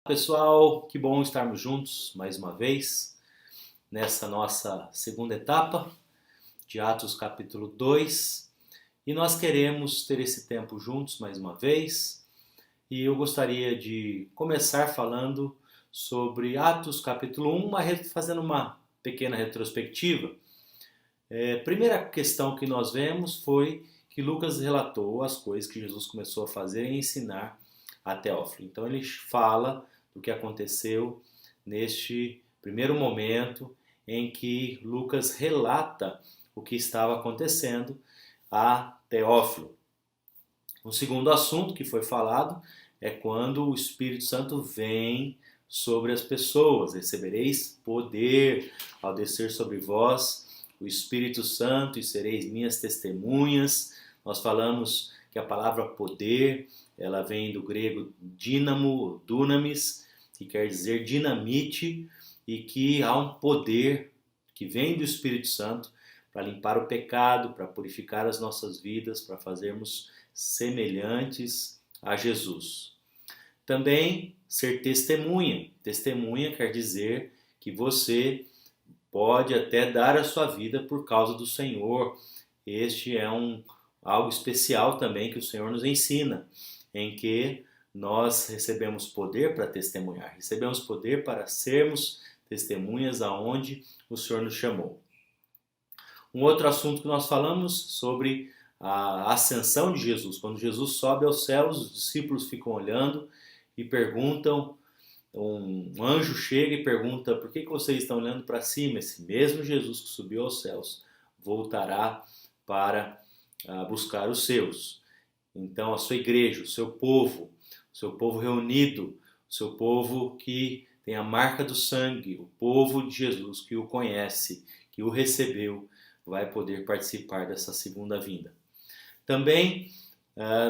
Pessoal, que bom estarmos juntos mais uma vez nessa nossa segunda etapa de Atos capítulo 2 e nós queremos ter esse tempo juntos mais uma vez e eu gostaria de começar falando sobre Atos capítulo 1, fazendo uma pequena retrospectiva. Primeira questão que nós vemos foi que Lucas relatou as coisas que Jesus começou a fazer e ensinar a Teófilo. Então ele fala do que aconteceu neste primeiro momento em que Lucas relata o que estava acontecendo a Teófilo. Um segundo assunto que foi falado é quando o Espírito Santo vem sobre as pessoas. Recebereis poder ao descer sobre vós o Espírito Santo e sereis minhas testemunhas. Nós falamos que a palavra poder, ela vem do grego dínamo, dunamis, que quer dizer dinamite, e que há um poder que vem do Espírito Santo para limpar o pecado, para purificar as nossas vidas, para fazermos semelhantes a Jesus. Também ser testemunha. Testemunha quer dizer que você pode até dar a sua vida por causa do Senhor. Este é algo especial também que o Senhor nos ensina, em que nós recebemos poder para testemunhar, recebemos poder para sermos testemunhas aonde o Senhor nos chamou. Um outro assunto que nós falamos sobre a ascensão de Jesus. Quando Jesus sobe aos céus, os discípulos ficam olhando e perguntam, um anjo chega e pergunta: por que vocês estão olhando para cima? Esse mesmo Jesus que subiu aos céus voltará para buscar os seus. Então a sua igreja, o seu povo reunido, o seu povo que tem a marca do sangue, o povo de Jesus que o conhece, que o recebeu, vai poder participar dessa segunda vinda. Também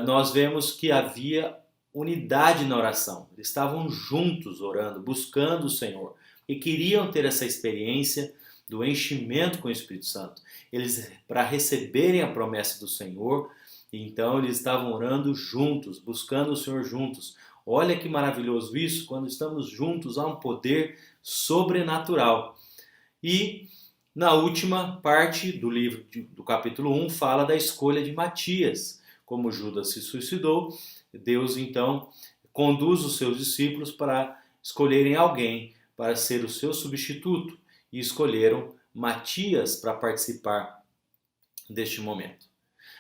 nós vemos que havia unidade na oração. Eles estavam juntos orando, buscando o Senhor e queriam ter essa experiência do enchimento com o Espírito Santo. Eles, para receberem a promessa do Senhor, então eles estavam orando juntos, buscando o Senhor juntos. Olha que maravilhoso isso, quando estamos juntos há um poder sobrenatural. E na última parte do livro do capítulo 1 fala da escolha de Matias. Como Judas se suicidou, Deus então conduz os seus discípulos para escolherem alguém para ser o seu substituto e escolheram Matias para participar deste momento.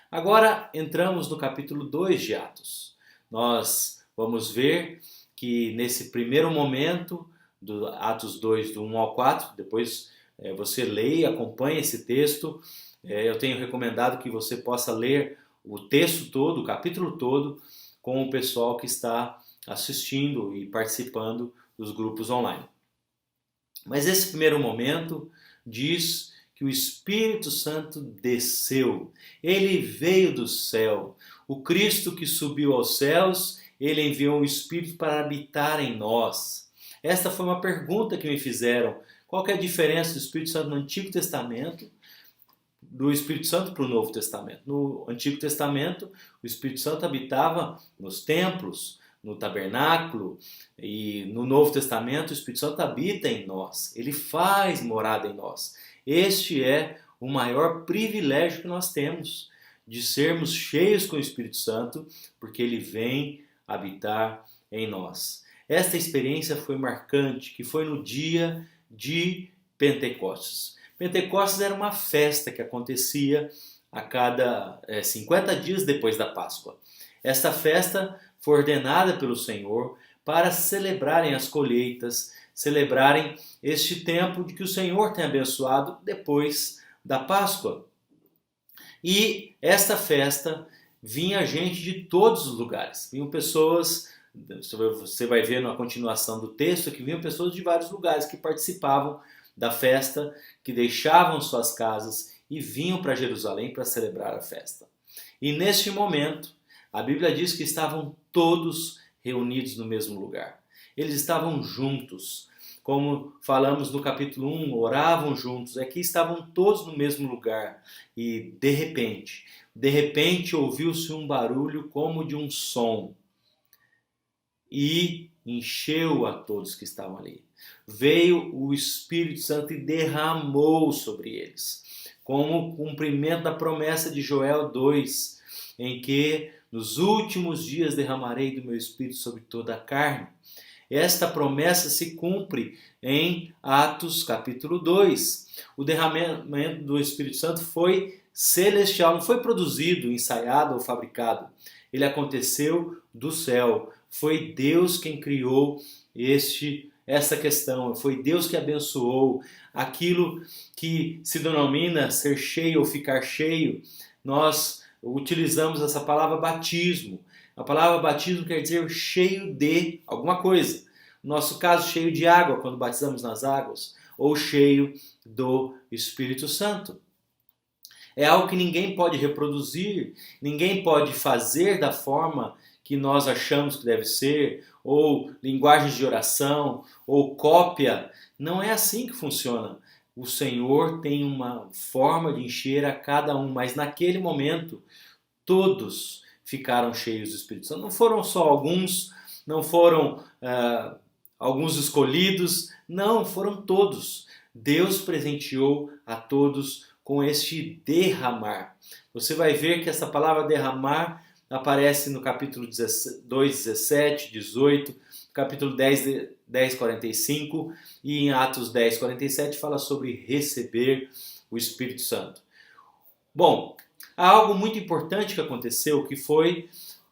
Agora entramos no capítulo 2 de Atos. Nós vamos ver que nesse primeiro momento, do Atos 2, do 1 ao 4, depois você lê e acompanha esse texto. Eu tenho recomendado que você possa ler o texto todo, o capítulo todo, com o pessoal que está assistindo e participando dos grupos online. Mas esse primeiro momento diz que o Espírito Santo desceu, ele veio do céu. O Cristo que subiu aos céus, ele enviou o Espírito para habitar em nós. Esta foi uma pergunta que me fizeram. Qual que é a diferença do Espírito Santo no Antigo Testamento, do Espírito Santo para o Novo Testamento? No Antigo Testamento, o Espírito Santo habitava nos templos, no tabernáculo, e no Novo Testamento o Espírito Santo habita em nós, ele faz morada em nós. Este é o maior privilégio que nós temos, de sermos cheios com o Espírito Santo, porque ele vem habitar em nós. Esta experiência foi marcante, que foi no dia de Pentecostes. Pentecostes era uma festa que acontecia a cada 50 dias depois da Páscoa. Esta festa foi ordenada pelo Senhor para celebrarem as colheitas, celebrarem este tempo de que o Senhor tem abençoado depois da Páscoa. E esta festa vinha gente de todos os lugares. Vinham pessoas, você vai ver na continuação do texto, que vinham pessoas de vários lugares que participavam da festa, que deixavam suas casas e vinham para Jerusalém para celebrar a festa. E neste momento, a Bíblia diz que estavam todos reunidos no mesmo lugar. Eles estavam juntos, como falamos no capítulo 1, oravam juntos. Aqui estavam todos no mesmo lugar e de repente ouviu-se um barulho como de um som. e encheu a todos que estavam ali. Veio o Espírito Santo e derramou sobre eles, como cumprimento da promessa de Joel 2, em que nos últimos dias derramarei do meu Espírito sobre toda a carne. Esta promessa se cumpre em Atos capítulo 2. O derramamento do Espírito Santo foi celestial, não foi produzido, ensaiado ou fabricado. Ele aconteceu do céu. Foi Deus quem criou essa questão. Foi Deus que abençoou aquilo que se denomina ser cheio ou ficar cheio. Nós utilizamos essa palavra batismo. A palavra batismo quer dizer cheio de alguma coisa. No nosso caso, cheio de água, quando batizamos nas águas, ou cheio do Espírito Santo. É algo que ninguém pode reproduzir, ninguém pode fazer da forma que nós achamos que deve ser, ou linguagens de oração, ou cópia. Não é assim que funciona. O Senhor tem uma forma de encher a cada um, mas naquele momento, todos ficaram cheios do Espírito Santo. Não foram só alguns, não foram alguns escolhidos, não, foram todos. Deus presenteou a todos com este derramar. Você vai ver que essa palavra derramar aparece no capítulo 2, 17, 18, capítulo 10, 45 e em Atos 10, 47 fala sobre receber o Espírito Santo. Bom, há algo muito importante que aconteceu, que foi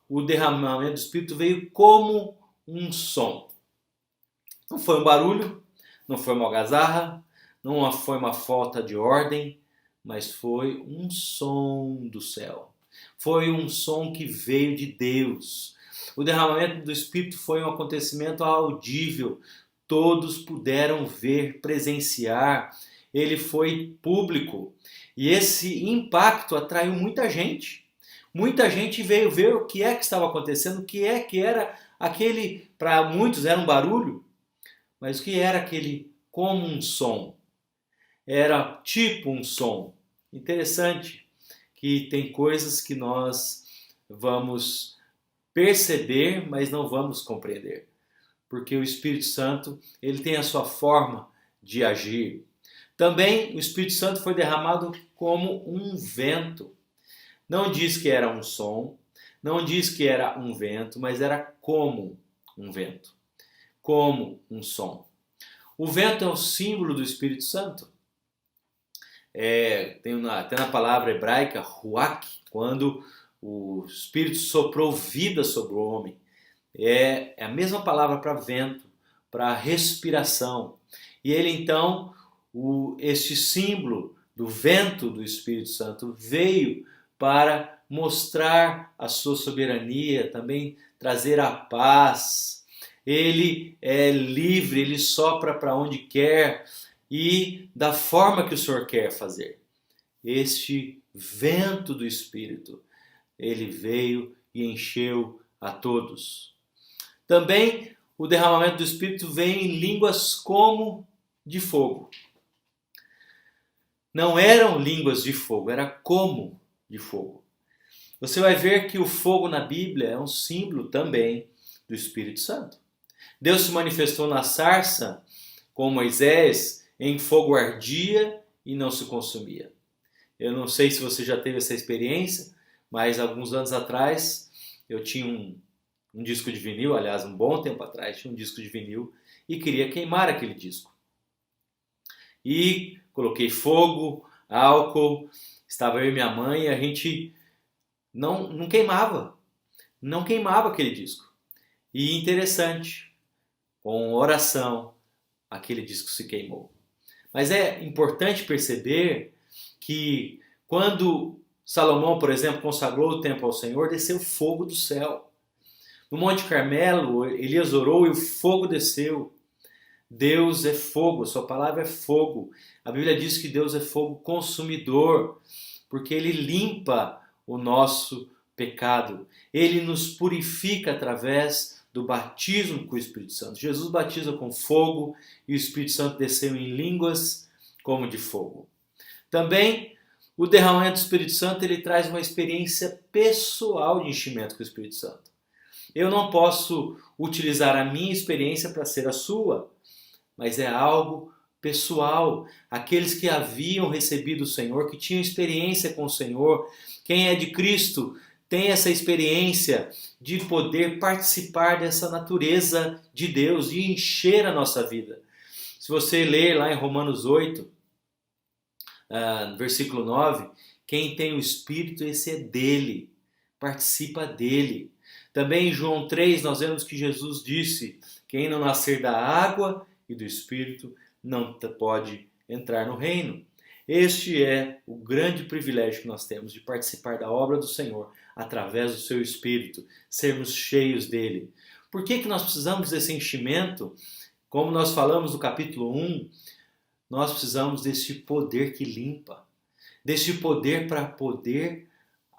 o derramamento do Espírito veio como um som. Não foi um barulho, não foi uma algazarra, não foi uma falta de ordem, mas foi um som do céu. Foi um som que veio de Deus. O derramamento do Espírito foi um acontecimento audível. Todos puderam ver, presenciar. Ele foi público. E esse impacto atraiu muita gente. Muita gente veio ver o que é que estava acontecendo, o que é que era aquele, para muitos era um barulho, mas o que era aquele como um som? Era tipo um som. Interessante que tem coisas que nós vamos perceber, mas não vamos compreender. Porque o Espírito Santo, ele tem a sua forma de agir. Também o Espírito Santo foi derramado como um vento. Não diz que era um som, não diz que era um vento, mas era como um vento, como um som. O vento é o símbolo do Espírito Santo. Tem até na palavra hebraica, ruach, quando o Espírito soprou vida sobre o homem. É a mesma palavra para vento, para respiração. E ele então, este símbolo do vento do Espírito Santo veio para mostrar a sua soberania, também trazer a paz. Ele é livre, ele sopra para onde quer e da forma que o Senhor quer fazer. Este vento do Espírito, ele veio e encheu a todos. Também o derramamento do Espírito vem em línguas como de fogo. Não eram línguas de fogo, era como de fogo. Você vai ver que o fogo na Bíblia é um símbolo também do Espírito Santo. Deus se manifestou na sarça com Moisés, em fogo ardia e não se consumia. Eu não sei se você já teve essa experiência, mas alguns anos atrás eu tinha um disco de vinil, aliás, um bom tempo atrás tinha um disco de vinil e queria queimar aquele disco. E coloquei fogo, álcool, estava eu e minha mãe e a gente não queimava aquele disco. E interessante, com oração, aquele disco se queimou. Mas é importante perceber que quando Salomão, por exemplo, consagrou o templo ao Senhor, desceu fogo do céu. No Monte Carmelo, Elias orou e o fogo desceu. Deus é fogo, sua palavra é fogo. A Bíblia diz que Deus é fogo consumidor, porque ele limpa o nosso pecado. Ele nos purifica através do batismo com o Espírito Santo. Jesus batiza com fogo e o Espírito Santo desceu em línguas como de fogo. Também o derramamento do Espírito Santo ele traz uma experiência pessoal de enchimento com o Espírito Santo. Eu não posso utilizar a minha experiência para ser a sua, mas é algo pessoal. Aqueles que haviam recebido o Senhor, que tinham experiência com o Senhor, quem é de Cristo tem essa experiência de poder participar dessa natureza de Deus, de encher a nossa vida. Se você ler lá em Romanos 8, versículo 9, quem tem o Espírito, esse é dele, participa dele. Também em João 3 nós vemos que Jesus disse, quem não nascer da água e do Espírito não pode entrar no reino. Este é o grande privilégio que nós temos de participar da obra do Senhor através do seu Espírito, sermos cheios dele. Por que nós precisamos desse enchimento? Como nós falamos no capítulo 1, nós precisamos desse poder que limpa, desse poder para poder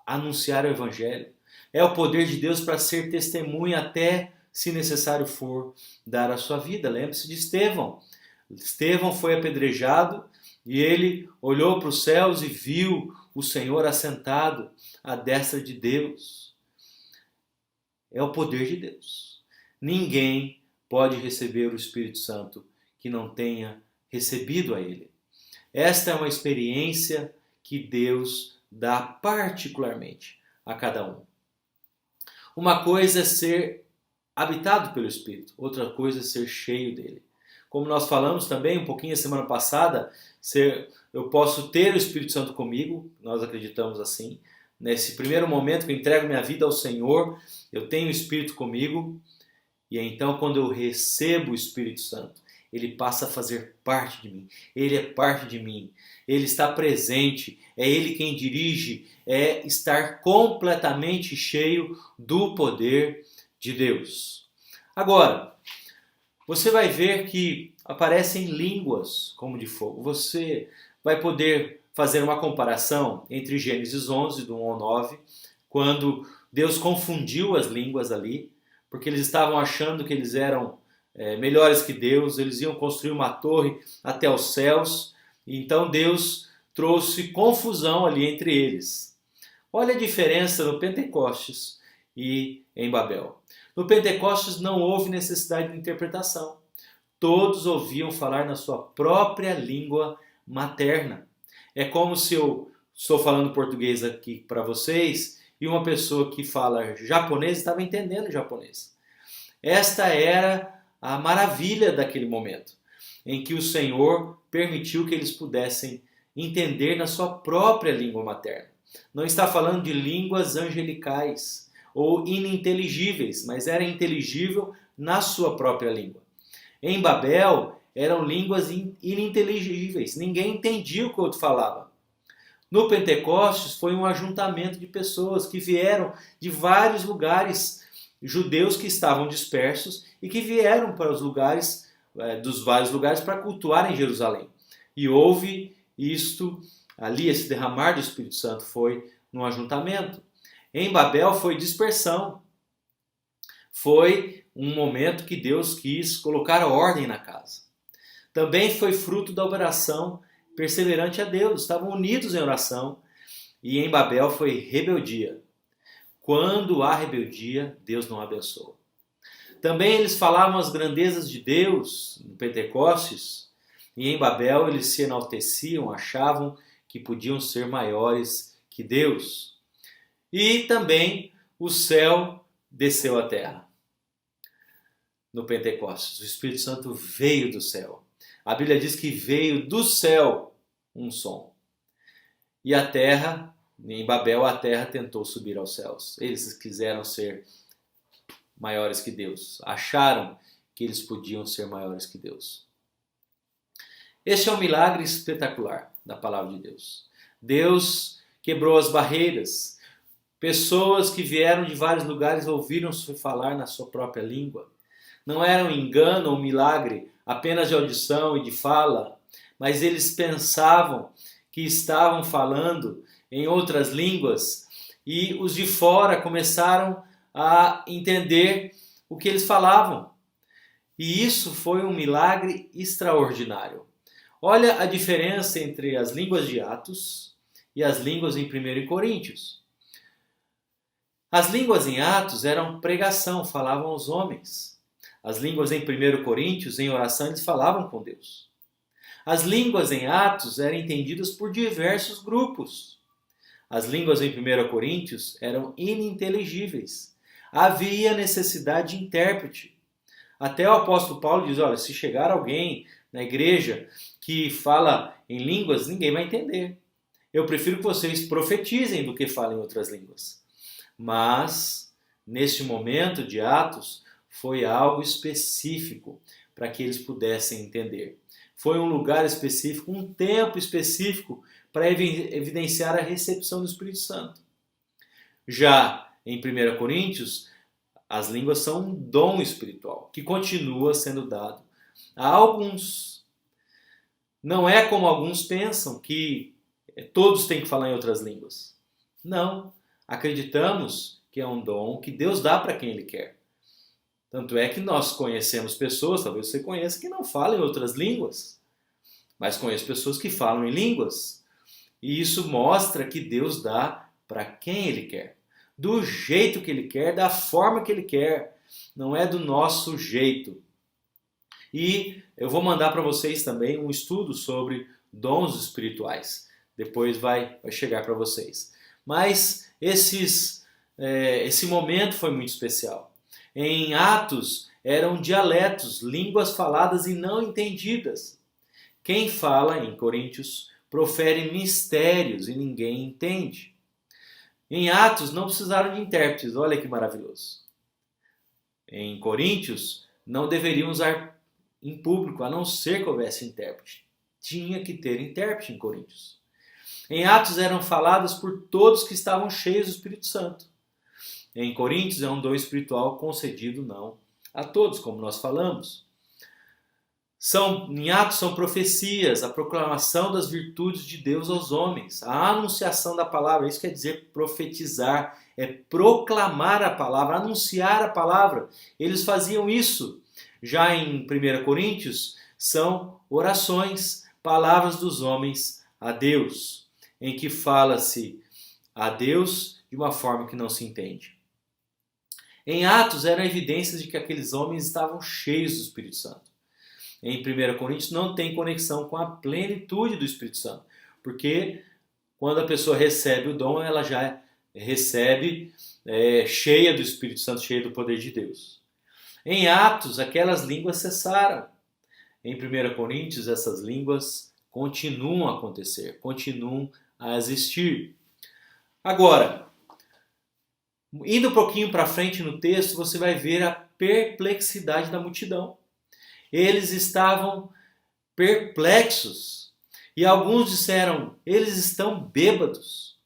anunciar o Evangelho. É o poder de Deus para ser testemunha até, se necessário for, dar a sua vida. Lembre-se de Estevão. Estevão foi apedrejado e ele olhou para os céus e viu o Senhor assentado à destra de Deus. É o poder de Deus. Ninguém pode receber o Espírito Santo que não tenha recebido a Ele. Esta é uma experiência que Deus dá particularmente a cada um. Uma coisa é ser habitado pelo Espírito, outra coisa é ser cheio dele. Como nós falamos também um pouquinho a semana passada, eu posso ter o Espírito Santo comigo, nós acreditamos assim. Nesse primeiro momento que eu entrego minha vida ao Senhor, eu tenho o Espírito comigo, e então quando eu recebo o Espírito Santo, ele passa a fazer parte de mim, ele é parte de mim, ele está presente, é ele quem dirige, é estar completamente cheio do poder de Deus. Agora, você vai ver que aparecem línguas como de fogo. Você vai poder fazer uma comparação entre Gênesis 11, do 1 ao 9, quando Deus confundiu as línguas ali, porque eles estavam achando que eles eram melhores que Deus, eles iam construir uma torre até os céus, então Deus trouxe confusão ali entre eles. Olha a diferença no Pentecostes e em Babel. No Pentecostes não houve necessidade de interpretação. Todos ouviam falar na sua própria língua materna. É como se eu estou falando português aqui para vocês e uma pessoa que fala japonês estava entendendo japonês. Esta era a maravilha daquele momento, em que o Senhor permitiu que eles pudessem entender na sua própria língua materna. Não está falando de línguas angelicais ou ininteligíveis, mas era inteligível na sua própria língua. Em Babel, eram línguas ininteligíveis, ninguém entendia o que o outro falava. No Pentecostes foi um ajuntamento de pessoas que vieram de vários lugares, judeus que estavam dispersos e que vieram para os lugares, dos vários lugares, para cultuar em Jerusalém. E houve isto ali, esse derramar do Espírito Santo foi no ajuntamento. Em Babel foi dispersão. Foi um momento que Deus quis colocar ordem na casa. Também foi fruto da oração perseverante a Deus. Estavam unidos em oração. E em Babel foi rebeldia. Quando há rebeldia, Deus não abençoa. Também eles falavam as grandezas de Deus no Pentecostes. E em Babel eles se enalteciam, achavam que podiam ser maiores que Deus. E também o céu desceu à terra. No Pentecostes, o Espírito Santo veio do céu. A Bíblia diz que veio do céu um som. E a terra, em Babel, a terra tentou subir aos céus. Eles quiseram ser maiores que Deus. Acharam que eles podiam ser maiores que Deus. Este é um milagre espetacular da palavra de Deus. Deus quebrou as barreiras. Pessoas que vieram de vários lugares ouviram-se falar na sua própria língua. Não era um engano ou um milagre apenas de audição e de fala, mas eles pensavam que estavam falando em outras línguas e os de fora começaram a entender o que eles falavam. E isso foi um milagre extraordinário. Olha a diferença entre as línguas de Atos e as línguas em 1 Coríntios. As línguas em Atos eram pregação, falavam aos homens. As línguas em 1 Coríntios, em oração, eles falavam com Deus. As línguas em Atos eram entendidas por diversos grupos. As línguas em 1 Coríntios eram ininteligíveis. Havia necessidade de intérprete. Até o apóstolo Paulo diz, olha, se chegar alguém na igreja que fala em línguas, ninguém vai entender. Eu prefiro que vocês profetizem do que falem outras línguas. Mas, neste momento de Atos, foi algo específico para que eles pudessem entender. Foi um lugar específico, um tempo específico para evidenciar a recepção do Espírito Santo. Já em 1 Coríntios, as línguas são um dom espiritual que continua sendo dado a alguns. Não é como alguns pensam que todos têm que falar em outras línguas. Não. Acreditamos que é um dom que Deus dá para quem Ele quer. Tanto é que nós conhecemos pessoas, talvez você conheça, que não falam em outras línguas. Mas conheço pessoas que falam em línguas. E isso mostra que Deus dá para quem Ele quer. Do jeito que Ele quer, da forma que Ele quer. Não é do nosso jeito. E eu vou mandar para vocês também um estudo sobre dons espirituais. Depois vai chegar para vocês. Mas esse momento foi muito especial. Em Atos eram dialetos, línguas faladas e não entendidas. Quem fala em Coríntios profere mistérios e ninguém entende. Em Atos não precisaram de intérpretes, olha que maravilhoso. Em Coríntios não deveriam usar em público, a não ser que houvesse intérprete. Tinha que ter intérprete em Coríntios. Em Atos eram faladas por todos que estavam cheios do Espírito Santo. Em Coríntios é um dom espiritual concedido não a todos, como nós falamos. Em Atos são profecias, a proclamação das virtudes de Deus aos homens, a anunciação da palavra. Isso quer dizer profetizar, é proclamar a palavra, anunciar a palavra. Eles faziam isso. Já em 1 Coríntios são orações, palavras dos homens a Deus, em que fala-se a Deus de uma forma que não se entende. Em Atos eram evidências de que aqueles homens estavam cheios do Espírito Santo. Em 1 Coríntios não tem conexão com a plenitude do Espírito Santo, porque quando a pessoa recebe o dom, ela já recebe cheia do Espírito Santo, cheia do poder de Deus. Em Atos, aquelas línguas cessaram. Em 1 Coríntios, essas línguas continuam a acontecer, continuam a existir. Agora, indo um pouquinho para frente no texto, você vai ver a perplexidade da multidão. Eles estavam perplexos. E alguns disseram, eles estão bêbados.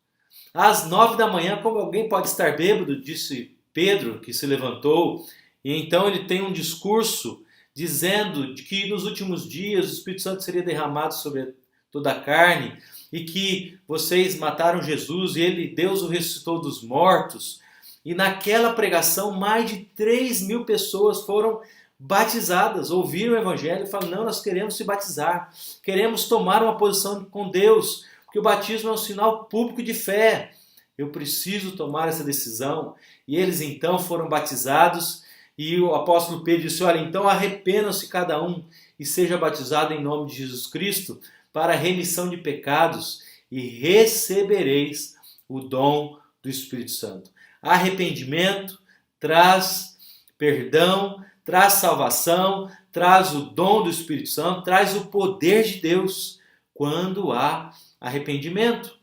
Às 9 da manhã, como alguém pode estar bêbado? Disse Pedro, que se levantou. E então ele tem um discurso dizendo de que nos últimos dias o Espírito Santo seria derramado sobre toda a carne e que vocês mataram Jesus e Deus o ressuscitou dos mortos. E naquela pregação, mais de 3.000 pessoas foram batizadas, ouviram o Evangelho e falaram, não, nós queremos se batizar, queremos tomar uma posição com Deus, porque o batismo é um sinal público de fé. Eu preciso tomar essa decisão. E eles então foram batizados e o apóstolo Pedro disse, olha, então arrependam-se cada um e seja batizado em nome de Jesus Cristo para a remissão de pecados e recebereis o dom do Espírito Santo. Arrependimento traz perdão, traz salvação, traz o dom do Espírito Santo, traz o poder de Deus quando há arrependimento.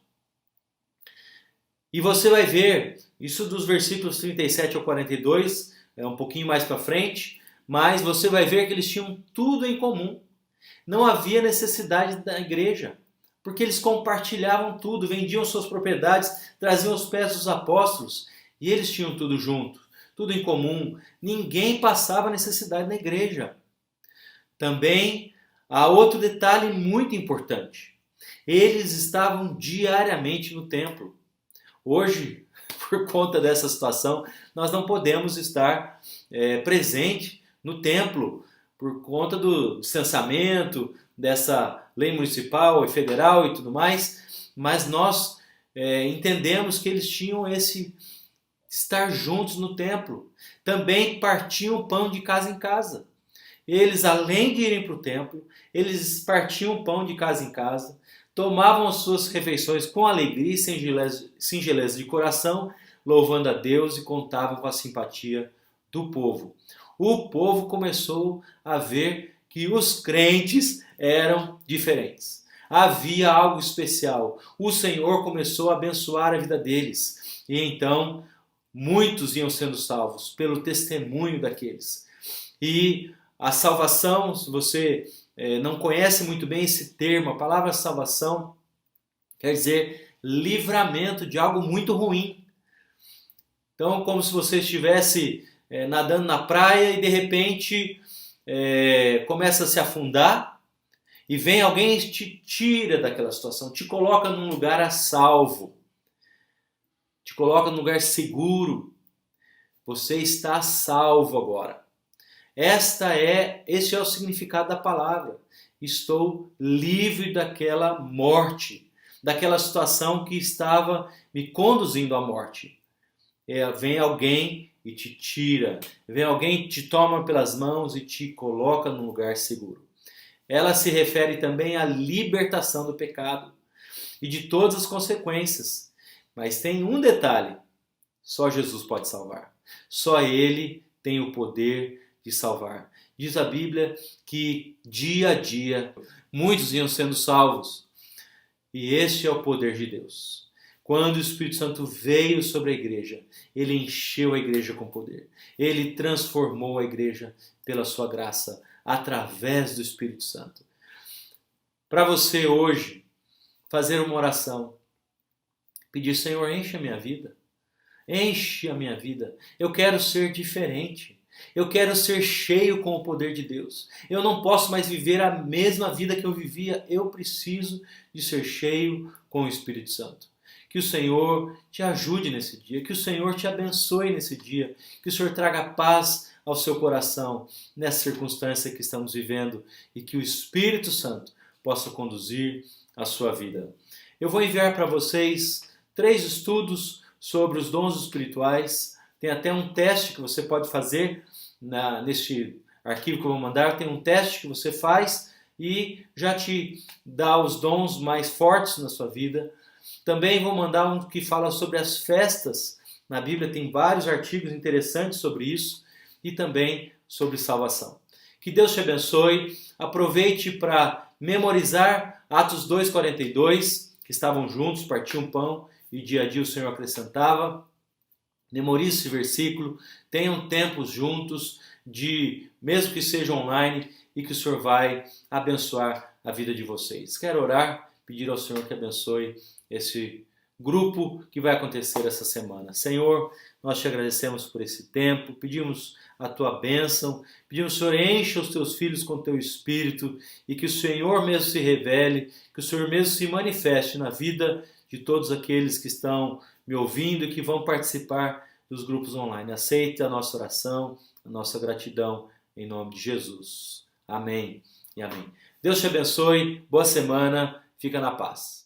E você vai ver isso dos versículos 37 ao 42, é um pouquinho mais para frente, mas você vai ver que eles tinham tudo em comum. Não havia necessidade da igreja, porque eles compartilhavam tudo, vendiam suas propriedades, traziam aos pés dos apóstolos, e eles tinham tudo junto, tudo em comum. Ninguém passava necessidade na igreja. Também há outro detalhe muito importante. Eles estavam diariamente no templo. Hoje, por conta dessa situação, nós não podemos estar presente no templo por conta do distanciamento, dessa lei municipal e federal e tudo mais, mas nós entendemos que eles tinham esse estar juntos no templo. Também partiam o pão de casa em casa. Eles, além de irem para o templo, eles partiam o pão de casa em casa, tomavam as suas refeições com alegria e singeleza de coração, louvando a Deus e contavam com a simpatia do povo. O povo começou a ver que os crentes eram diferentes. Havia algo especial. O Senhor começou a abençoar a vida deles. E então, muitos iam sendo salvos pelo testemunho daqueles. E a salvação, se você não conhece muito bem esse termo, a palavra salvação quer dizer livramento de algo muito ruim. Então, como se você estivesse nadando na praia e de repente começa a se afundar e vem alguém e te tira daquela situação, te coloca num lugar a salvo, te coloca num lugar seguro. Você está salvo agora. Este é o significado da palavra. Estou livre daquela morte, daquela situação que estava me conduzindo à morte. Vem alguém e te tira, vem alguém que te toma pelas mãos e te coloca num lugar seguro. Ela se refere também à libertação do pecado e de todas as consequências. Mas tem um detalhe: só Jesus pode salvar. Só Ele tem o poder de salvar. Diz a Bíblia que dia a dia muitos iam sendo salvos. E este é o poder de Deus. Quando o Espírito Santo veio sobre a igreja, ele encheu a igreja com poder. Ele transformou a igreja pela sua graça, através do Espírito Santo. Para você hoje, fazer uma oração, pedir: Senhor, enche a minha vida. Enche a minha vida. Eu quero ser diferente. Eu quero ser cheio com o poder de Deus. Eu não posso mais viver a mesma vida que eu vivia. Eu preciso de ser cheio com o Espírito Santo. Que o Senhor te ajude nesse dia. Que o Senhor te abençoe nesse dia. Que o Senhor traga paz ao seu coração nessa circunstância que estamos vivendo. E que o Espírito Santo possa conduzir a sua vida. Eu vou enviar para vocês 3 estudos sobre os dons espirituais. Tem até um teste que você pode fazer neste arquivo que eu vou mandar. Tem um teste que você faz e já te dá os dons mais fortes na sua vida. Também vou mandar um que fala sobre as festas. Na Bíblia tem vários artigos interessantes sobre isso e também sobre salvação. Que Deus te abençoe. Aproveite para memorizar Atos 2:42, que estavam juntos, partiam pão e dia a dia o Senhor acrescentava. Memorize esse versículo, tenham tempos juntos, mesmo que seja online, e que o Senhor vai abençoar a vida de vocês. Quero orar, pedir ao Senhor que abençoe esse grupo que vai acontecer essa semana. Senhor, nós te agradecemos por esse tempo, pedimos a tua bênção, pedimos, Senhor, encha os teus filhos com o teu Espírito e que o Senhor mesmo se revele, que o Senhor mesmo se manifeste na vida de todos aqueles que estão me ouvindo e que vão participar dos grupos online. Aceita a nossa oração, a nossa gratidão, em nome de Jesus. Amém e amém. Deus te abençoe, boa semana, fica na paz.